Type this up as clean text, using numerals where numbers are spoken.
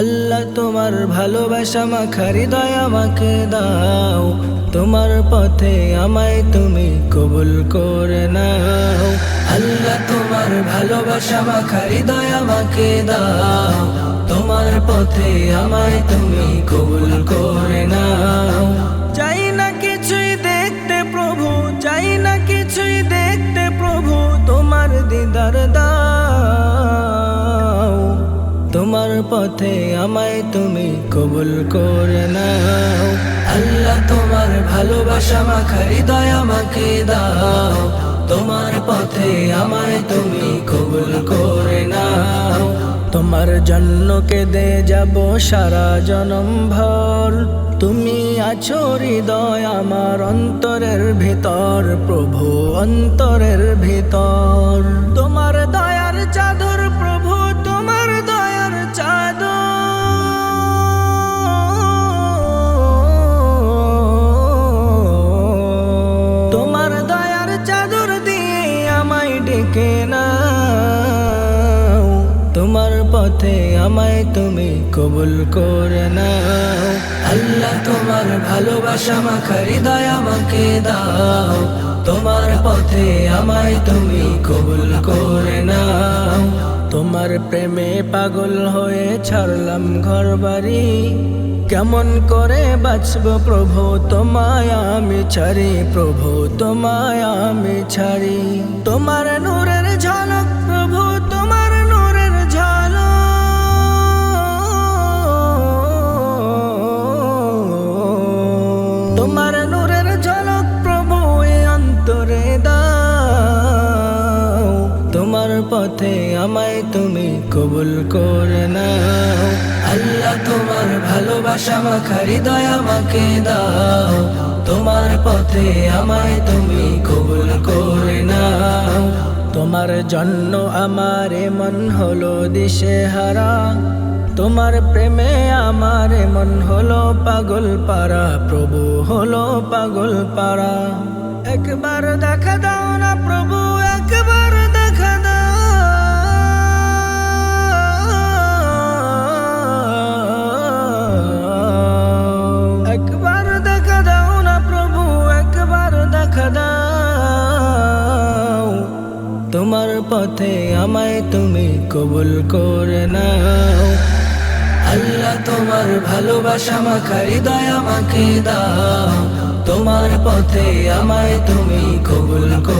আল্লাহ তোমার ভালোবাসা মাখা হৃদয় আমাকে দাও, তোমার পথে আমায় তুমি কবুল করে নাও। আল্লাহ তোমার ভালোবাসা মাখা হৃদয় আমাকে দাও, তোমার পথে আমায় তুমি কবুল করে নাও। চাই না কিছুই দেখতে প্রভু, চাই না কিছুই দেখতে প্রভু, তোমার দিদার দাও, তোমার পথে আমায় তুমি কবুল করে নাও। আল্লাহ তোমার ভালোবাসা মাখা হৃদয় আমাকে দাও, তোমার পথে আমায় তুমি কবুল করে নাও। তোমার জন্য কেঁদে যাব সারা জনম ভর, তুমি আছো হৃদয় আমার অন্তরের ভিতর, প্রভু অন্তরের ভিতর। তোমার দয়ার চাদর প্রভু, তোমার দয়ার চাদর, তোমার দয়ার চাদর দিয়ে আমায় ডেকে নাও, তোমার পথে আমায় তুমি কবুল করে নাও। আল্লাহ তোমার ভালোবাসা মাখা হৃদয় আমাকে দাও, তোমার পথে আমায় তুমি কবুল করে নাও। তোমার প্রেমে পাগল হয়ে ছাড়লাম ঘর বাড়ি, কেমন করে বাঁচব প্রভু তোমায় আমি ছাড়ি, প্রভু তোমায় আমি ছাড়ি। তোমার নূরের ঝলক প্রভু, তোমার নূরের ঝলক, তোমার নূরের ঝলক প্রভু এ অন্তরে দাও, তোমার পথে আমায় তুমি কবুল করে নাও। আল্লাহ তোমার ভালোবাসা মাখা হৃদয় আমাকে দাও, তোমার পথে আমায় তুমি কবুল করে নাও। তোমার জন্য আমার মন হলো দিশেহারা, তোমার প্রেমে আমার মন হলো পাগল পারা, প্রভু হলো পাগল পারা। একবার দেখা দাও না প্রভু, একবার দেখা দাও, একবার দেখা দাও না প্রভু, একবার দেখা দাও, তোমার পথে আমায় তুমি কবুল করে নাও। আল্লাহ তোমার ভালোবাসা মাখা হৃদয় আমাকে দাও, তোমার পথে আমায় তুমি কবুল করে